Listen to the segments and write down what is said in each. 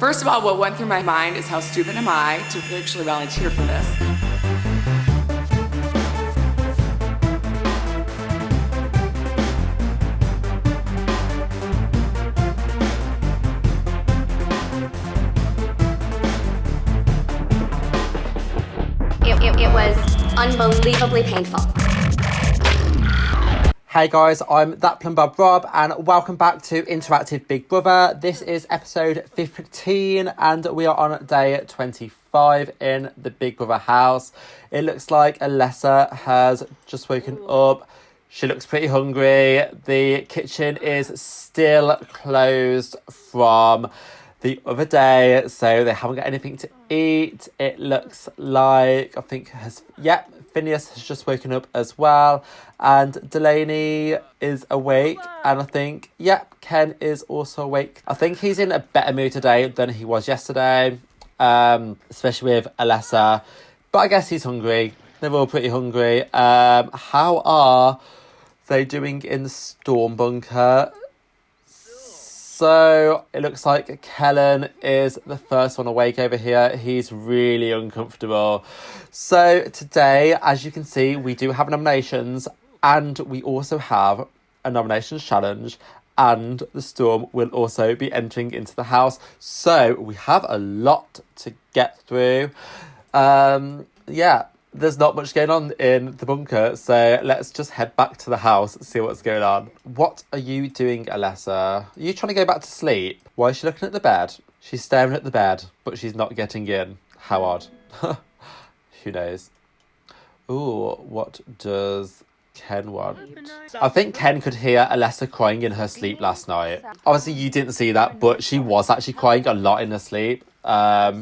First of all, what went through my mind is how stupid am I to actually volunteer for this? It was unbelievably painful. Hey guys, I'm That Plumber Rob and welcome back to Interactive Big Brother. This is episode 15 and we are on day 25 in the Big Brother house. It looks like Alessa has just woken up. She looks pretty hungry. The kitchen is still closed from the other day, so they haven't got anything to eat. It looks like, Phineas has just woken up as well, and Delaney is awake, and I think, Ken is also awake. I think he's in a better mood today than he was yesterday, especially with Alessa, but I guess he's hungry. They're all pretty hungry. How are they doing in the storm bunker? So it looks like Kellen is the first one awake over here. He's really uncomfortable. So today, as you can see, we do have nominations and we also have a nominations challenge, and the storm will also be entering into the house. So we have a lot to get through. There's not much going on in the bunker, so let's just head back to the house and see what's going on. What are you doing, Alessa? Are you trying to go back to sleep? Why is she looking at the bed? She's staring at the bed, but she's not getting in. How odd. Who knows? Ooh, what does Ken want? I think Ken could hear Alessa crying in her sleep last night. Obviously, you didn't see that, but she was actually crying a lot in her sleep. I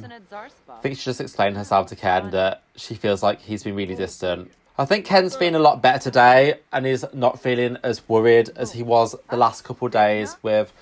think she just explained herself to Ken that she feels like he's been really distant. I think Ken's been a lot better today and is not feeling as worried as he was the last couple of days with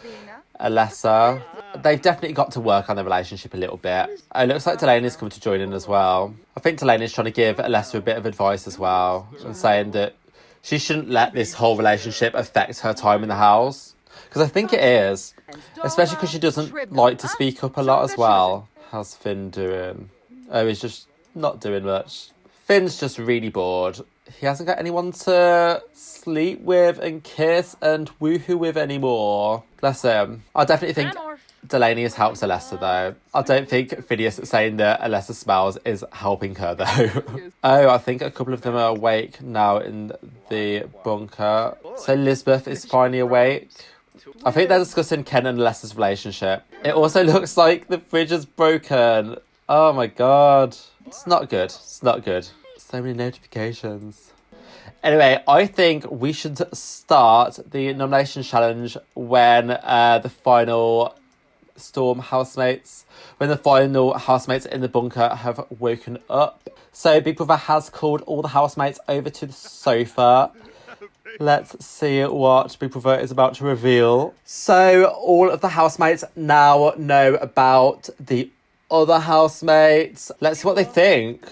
Alessa. They've definitely got to work on their relationship a little bit. It looks like Delaney's come to join in as well. I think Delaney's trying to give Alessa a bit of advice as well, and saying that she shouldn't let this whole relationship affect her time in the house. Because I think it is. Especially because she doesn't like to speak up a lot as well. How's Finn doing? Oh, he's just not doing much. Finn's just really bored. He hasn't got anyone to sleep with and kiss and woohoo with anymore. Bless him. I definitely think Delaney has helped Alessa though. I don't think Phineas saying that Alessa smells is helping her though. Oh, I think a couple of them are awake now in the bunker. So Elizabeth is finally awake. I think they're discussing Ken and Alessa's relationship. It also looks like the fridge is broken. Oh my god. It's not good. It's not good. So many notifications. Anyway, I think we should start the nomination challenge when the final housemates in the bunker have woken up. So Big Brother has called all the housemates over to the sofa. Let's see what Big Brother is about to reveal. So all of the housemates now know about the other housemates. Let's see what they think.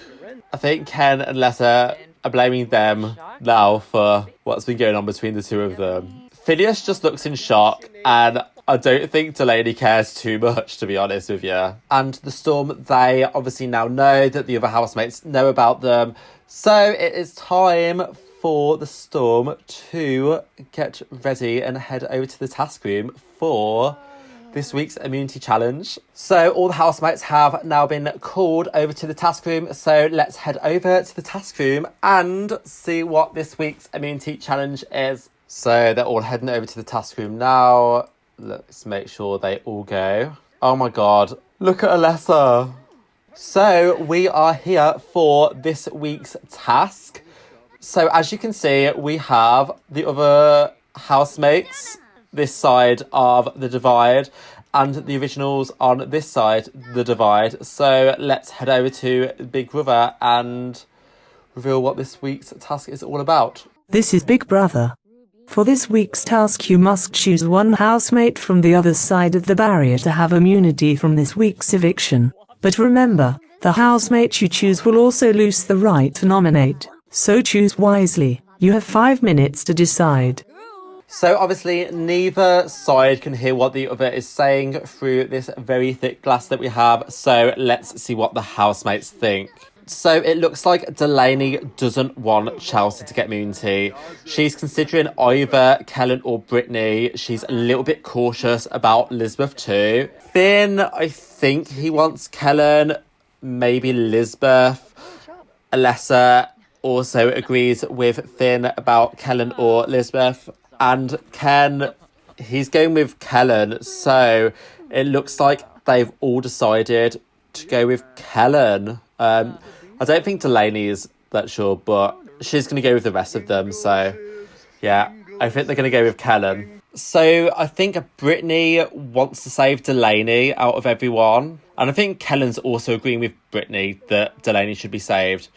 I think Ken and Letta are blaming them now for what's been going on between the two of them. Phineas just looks in shock, and I don't think Delaney cares too much, to be honest with you. And the storm, they obviously now know that the other housemates know about them. So it is time for the storm to get ready and head over to the task room for this week's immunity challenge. So all the housemates have now been called over to the task room. So let's head over to the task room and see what this week's immunity challenge is. So they're all heading over to the task room now. Let's make sure they all go. Oh my god, look at Alessa. So we are here for this week's task. So as you can see, we have the other housemates this side of the divide and the originals on this side the divide. So let's head over to Big Brother and reveal what this week's task is all about. This is Big Brother. For this week's task, you must choose one housemate from the other side of the barrier to have immunity from this week's eviction. But remember, the housemate you choose will also lose the right to nominate. So choose wisely. You have 5 minutes to decide. So obviously neither side can hear what the other is saying through this very thick glass that we have. So let's see what the housemates think. So it looks like Delaney doesn't want Chelsea to get immunity. She's considering either Kellen or Brittany. She's a little bit cautious about Elizabeth too. Finn, I think he wants Kellen, maybe Elizabeth. Alessa also agrees with Finn about Kellen or Elizabeth. And Ken, he's going with Kellen. So it looks like they've all decided to go with Kellen. I don't think Delaney is that sure, but she's going to go with the rest of them. So, yeah, I think they're going to go with Kellen. So, I think Brittany wants to save Delaney out of everyone. And I think Kellen's also agreeing with Brittany that Delaney should be saved.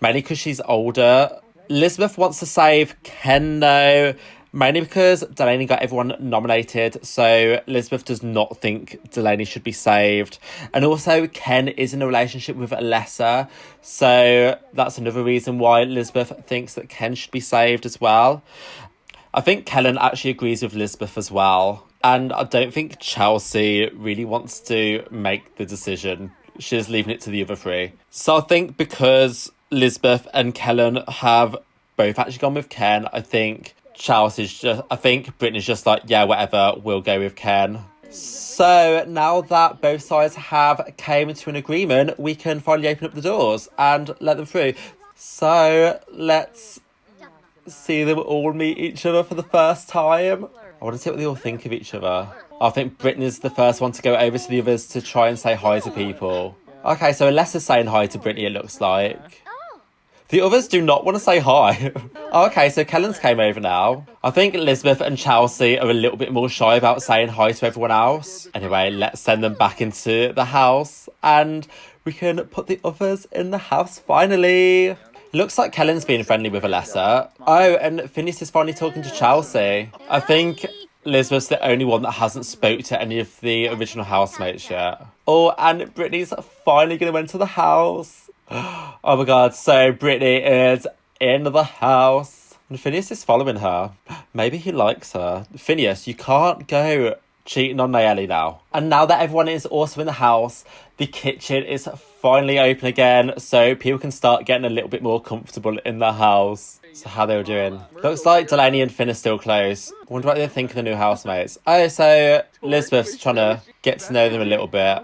Mainly because she's older. Elizabeth wants to save Ken, though. Mainly because Delaney got everyone nominated, so Elizabeth does not think Delaney should be saved. And also, Ken is in a relationship with Alessa, so that's another reason why Elizabeth thinks that Ken should be saved as well. I think Kellen actually agrees with Elizabeth as well. And I don't think Chelsea really wants to make the decision. She's leaving it to the other three. So I think because Elizabeth and Kellen have both actually gone with Ken, I think Brittany's just like, yeah, whatever, we'll go with Ken. So now that both sides have came to an agreement, we can finally open up the doors and let them through. So let's see them all meet each other for the first time. I want to see what they all think of each other. I think Brittany's the first one to go over to the others to try and say hi to people. Okay, so Alessa's saying hi to Brittany, it looks like. The others do not want to say hi. Okay, so Kellen's came over now. I think Elizabeth and Chelsea are a little bit more shy about saying hi to everyone else. Anyway, let's send them back into the house and we can put the others in the house finally. Looks like Kellen's being friendly with Alessa. Oh, and Phineas is finally talking to Chelsea. I think Elizabeth's the only one that hasn't spoke to any of the original housemates yet. Oh, and Brittany's finally going to enter the house. Oh my god, so Brittany is in the house. And Phineas is following her. Maybe he likes her. Phineas, you can't go cheating on Nayeli now. And now that everyone is also in the house, the kitchen is finally open again, so people can start getting a little bit more comfortable in the house. So how they were doing. Looks like Delaney and Finn are still close. I wonder what they think of the new housemates. Oh, so Elizabeth's trying to get to know them a little bit.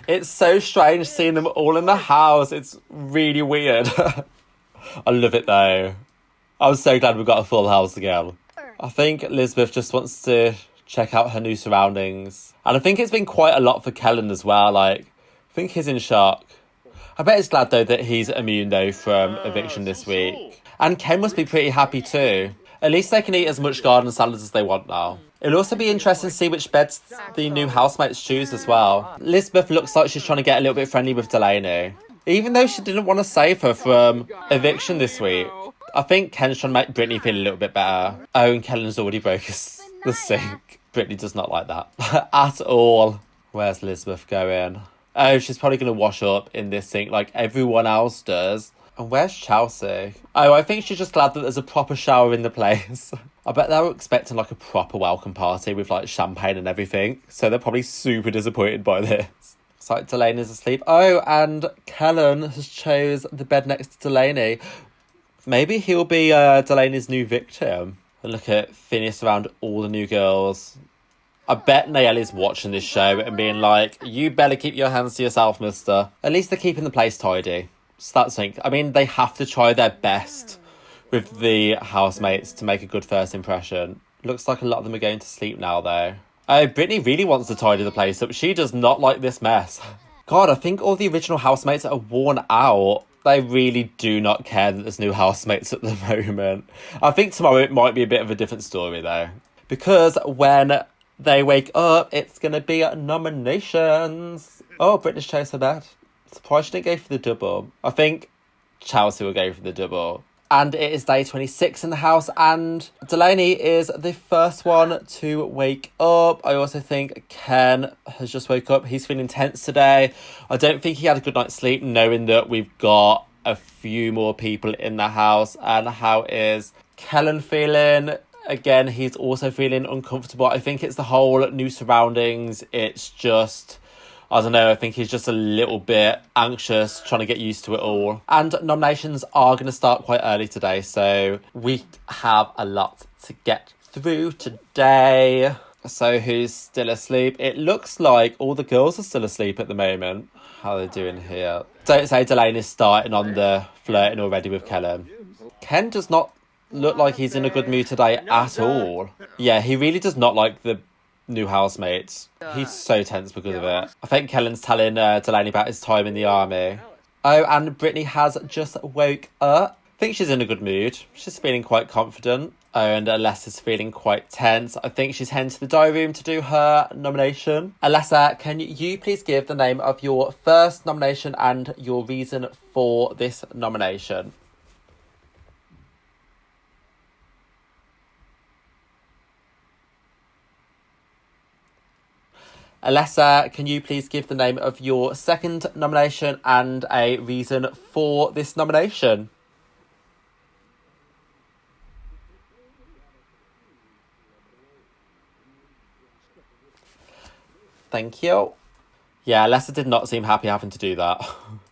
It's so strange seeing them all in the house. It's really weird. I love it though. I'm so glad we've got a full house again. I think Elizabeth just wants to check out her new surroundings. And I think it's been quite a lot for Kellen as well. Like, I think he's in shock. I bet he's glad though that he's immune though from eviction this week. And Ken must be pretty happy too. At least they can eat as much garden salads as they want now. It'll also be interesting to see which beds the new housemates choose as well. Elizabeth looks like she's trying to get a little bit friendly with Delaney. Even though she didn't want to save her from eviction this week. I think Ken's trying to make Brittany feel a little bit better. Oh, and Kellen's already broke the sink. Brittany does not like that at all. Where's Elizabeth going? Oh, she's probably going to wash up in this sink like everyone else does. And where's Chelsea? Oh, I think she's just glad that there's a proper shower in the place. I bet they were expecting like a proper welcome party with like champagne and everything. So they're probably super disappointed by this. It's like Delaney's asleep. Oh, and Kellen has chose the bed next to Delaney. Maybe he'll be Delaney's new victim. And look at Phineas around all the new girls. I bet Nayeli's watching this show and being like, you better keep your hands to yourself, mister. At least they're keeping the place tidy. So that's something. I mean, they have to try their best with the housemates to make a good first impression. Looks like a lot of them are going to sleep now, though. Oh, Brittany really wants to tidy the place up. She does not like this mess. God, I think all the original housemates are worn out. They really do not care that there's new housemates at the moment. I think tomorrow it might be a bit of a different story, though. Because when they wake up, it's going to be nominations. Oh, Brittany's chose her bed. Surprised she didn't go for the double. I think Chelsea will go for the double. And it is day 26 in the house, and Delaney is the first one to wake up. I also think Ken has just woke up. He's feeling tense today. I don't think he had a good night's sleep, knowing that we've got a few more people in the house. And how is Kellen feeling? again, he's also feeling uncomfortable. I think it's the whole new surroundings. It's just, I don't know, I think he's just a little bit anxious, trying to get used to it all. And nominations are going to start quite early today, so we have a lot to get through today. So who's still asleep? It looks like all the girls are still asleep at the moment. How are they doing here? Don't say Delaney's starting on the flirting already with Kellen. Ken does not look like he's in a good mood today at all. Yeah, he really does not like the new housemates. He's so tense because of it. I think Kellen's telling Delaney about his time in the army. Oh, and Brittany has just woke up. I think she's in a good mood. She's feeling quite confident. Oh, and Alessa's feeling quite tense. I think she's heading to the diary room to do her nomination. Alessa, can you please give the name of your first nomination and your reason for this nomination? Alessa, can you please give the name of your second nomination and a reason for this nomination? Thank you. Yeah, Alessa did not seem happy having to do that.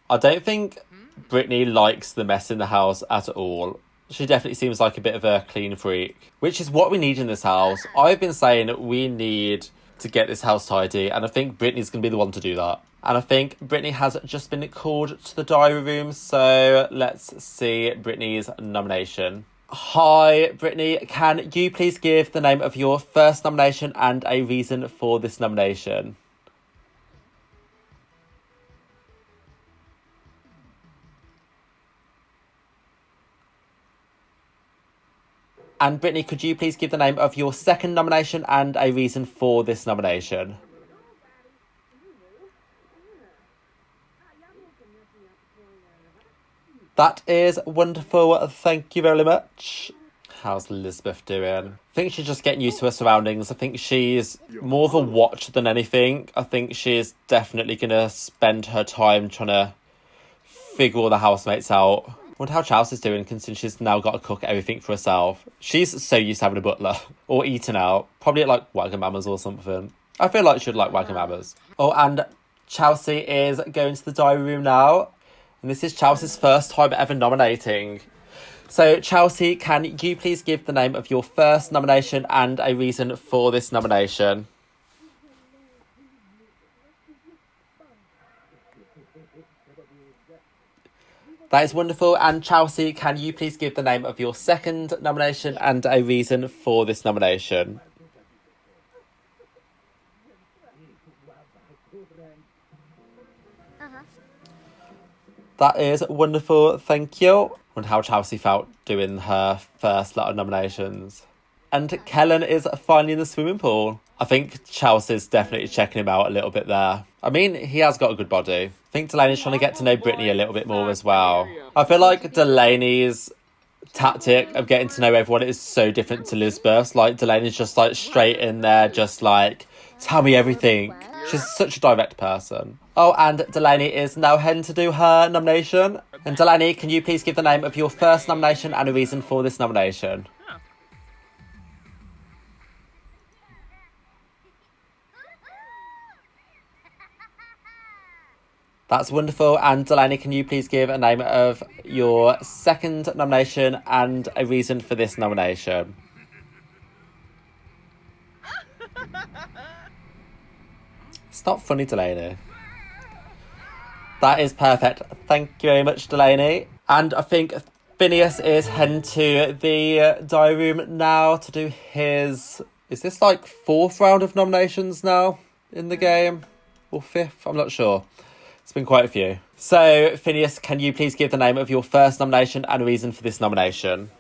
I don't think Brittany likes the mess in the house at all. She definitely seems like a bit of a clean freak, which is what we need in this house. I've been saying we need to get this house tidy, and I think Brittany's going to be the one to do that. And I think Brittany has just been called to the diary room, so let's see Brittany's nomination. Hi, Brittany. Can you please give the name of your first nomination and a reason for this nomination? And Brittany, could you please give the name of your second nomination and a reason for this nomination? That is wonderful. Thank you very much. How's Elizabeth doing? I think she's just getting used to her surroundings. I think she's more of a watch than anything. I think she's definitely going to spend her time trying to figure all the housemates out. I wonder how Chelsea's doing, considering she's now got to cook everything for herself. She's so used to having a butler or eating out. Probably at like Wagamama's or something. I feel like she'd like Wagamama's. Oh, and Chelsea is going to the diary room now. And this is Chelsea's first time ever nominating. So, Chelsea, can you please give the name of your first nomination and a reason for this nomination? That is wonderful. And Chelsea, can you please give the name of your second nomination and a reason for this nomination? That is wonderful, thank you. And how Chelsea felt doing her first lot of nominations. And Kellen is finally in the swimming pool. I think Chelsea's definitely checking him out a little bit there. I mean, he has got a good body. I think Delaney's trying to get to know Brittany a little bit more as well. I feel like Delaney's tactic of getting to know everyone is so different to Lisbeth's. Like, Delaney's just like straight in there, just like, tell me everything. She's such a direct person. Oh, and Delaney is now heading to do her nomination. And Delaney, can you please give the name of your first nomination and a reason for this nomination? That's wonderful. And Delaney, can you please give a name of your second nomination and a reason for this nomination? It's not funny, Delaney. That is perfect. Thank you very much, Delaney. And I think Phineas is heading to the diary room now to do his... Is this like fourth round of nominations now in the game? Or fifth? I'm not sure. It's been quite a few. So, Phineas, can you please give the name of your first nomination and a reason for this nomination?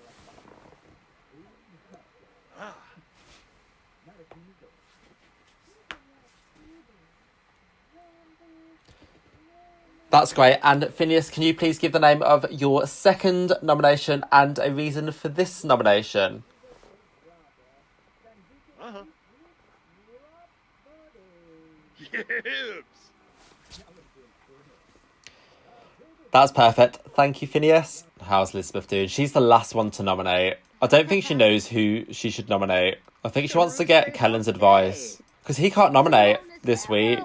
That's great. And Phineas, can you please give the name of your second nomination and a reason for this nomination? That's perfect. Thank you, Phineas. How's Elizabeth doing? She's the last one to nominate. I don't think she knows who she should nominate. I think she wants to get Kellen's advice. Because he can't nominate this week.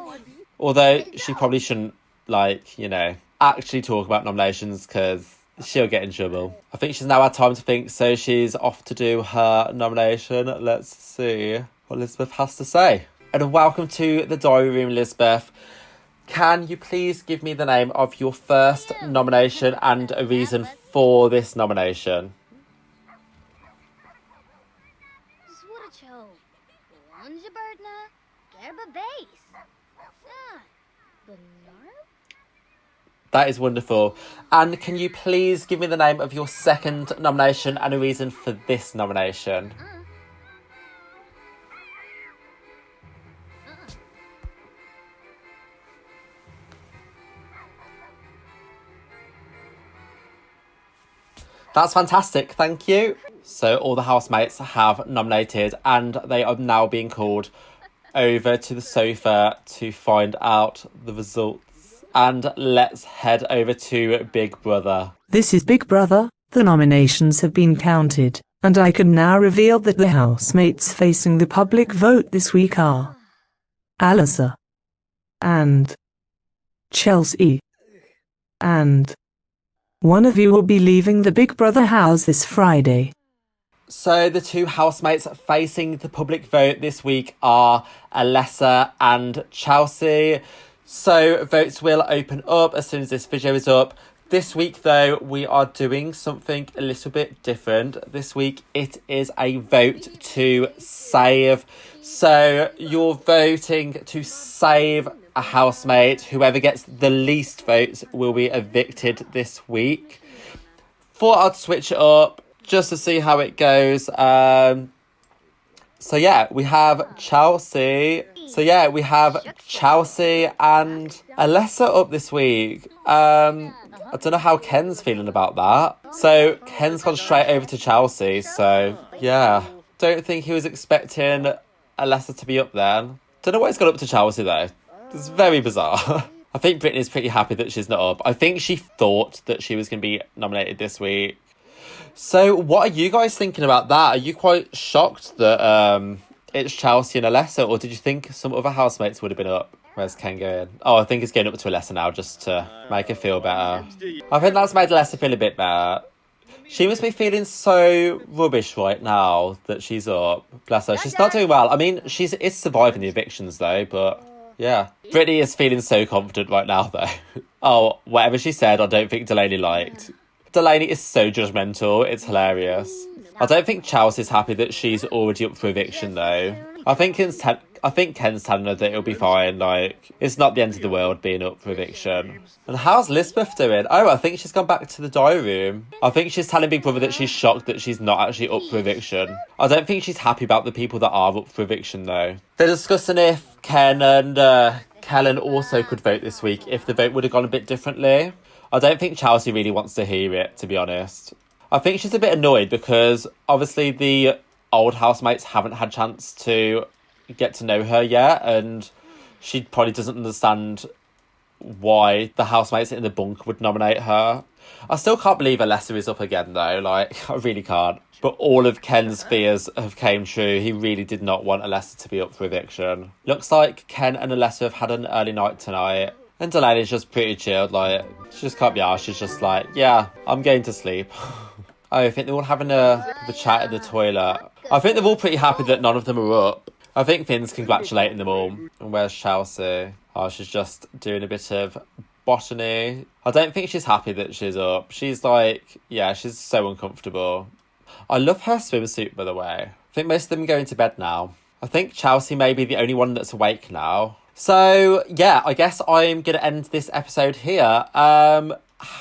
Although she probably shouldn't, like, you know, actually talk about nominations because she'll get in trouble. I think she's now had time to think, so she's off to do her nomination. Let's see what Elizabeth has to say. And welcome to the diary room, Elizabeth. Can you please give me the name of your first nomination and a reason for this nomination? That is wonderful. And can you please give me the name of your second nomination and a reason for this nomination? That's fantastic, thank you. So all the housemates have nominated and they are now being called over to the sofa to find out the results. And let's head over to Big Brother. This is Big Brother. The nominations have been counted, and I can now reveal that the housemates facing the public vote this week are Alyssa and Chelsea. And one of you will be leaving the Big Brother house this Friday. So the two housemates facing the public vote this week are Alyssa and Chelsea. So votes will open up as soon as this video is up. This week, though, we are doing something a little bit different. This week, it is a vote to save. So you're voting to save a housemate. Whoever gets the least votes will be evicted this week. Thought I'd switch it up just to see how it goes. So yeah, we have Chelsea. And Alyssa up this week. I don't know how Ken's feeling about that. So Ken's gone straight over to Chelsea. So yeah, don't think he was expecting Alyssa to be up there. Don't know why he's gone up to Chelsea though. It's very bizarre. I think Brittany's pretty happy that she's not up. I think she thought that she was going to be nominated this week. So what are you guys thinking about that? Are you quite shocked that it's Chelsea and Alyssa, or did you think some other housemates would have been up? Where's Ken going? Oh, I think he's going up to Alyssa now just to make her feel better. I think that's made Alyssa feel a bit better. She must be feeling so rubbish right now that she's up. Bless her. She's not doing well. I mean, she is surviving the evictions though, but yeah. Brittany is feeling so confident right now though. Oh, whatever she said, I don't think Delaney liked. Delaney is so judgmental. It's hilarious. I don't think Chelsea's happy that she's already up for eviction though. I think Ken's telling her that it'll be fine. Like, it's not the end of the world being up for eviction. And how's Lisbeth doing? Oh, I think she's gone back to the diary room. I think she's telling Big Brother that she's shocked that she's not actually up for eviction. I don't think she's happy about the people that are up for eviction though. They're discussing if Ken and Kellen also could vote this week, if the vote would have gone a bit differently. I don't think Chelsea really wants to hear it, to be honest. I think she's a bit annoyed because obviously the old housemates haven't had a chance to get to know her yet, and she probably doesn't understand why the housemates in the bunk would nominate her. I still can't believe Alyssa is up again though, like, I really can't. But all of Ken's fears have came true. He really did not want Alyssa to be up for eviction. Looks like Ken and Alyssa have had an early night tonight. And Delaney's just pretty chilled, like, she just can't be arsed. She's just like, yeah, I'm going to sleep. Oh, I think they're all having a chat in the toilet. I think they're all pretty happy that none of them are up. I think Finn's congratulating them all. And where's Chelsea? Oh, she's just doing a bit of botany. I don't think she's happy that she's up. She's like, yeah, she's so uncomfortable. I love her swimsuit, by the way. I think most of them are going to bed now. I think Chelsea may be the only one that's awake now. So, yeah, I guess I'm going to end this episode here.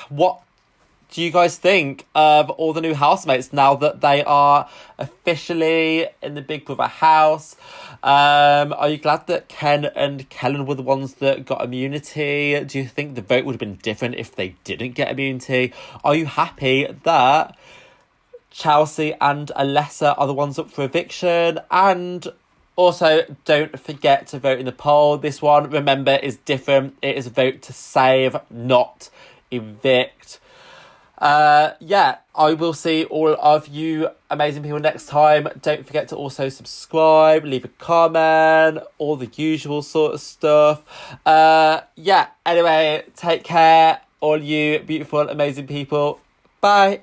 What do you guys think of all the new housemates now that they are officially in the Big Brother house? Are you glad that Ken and Kellen were the ones that got immunity? Do you think the vote would have been different if they didn't get immunity? Are you happy that Chelsea and Alyssa are the ones up for eviction? And also, don't forget to vote in the poll. This one, remember, is different. It is a vote to save, not evict. Yeah, I will see all of you amazing people next time. Don't forget to also subscribe, leave a comment, all the usual sort of stuff. Yeah, anyway, take care, all you beautiful, amazing people. Bye.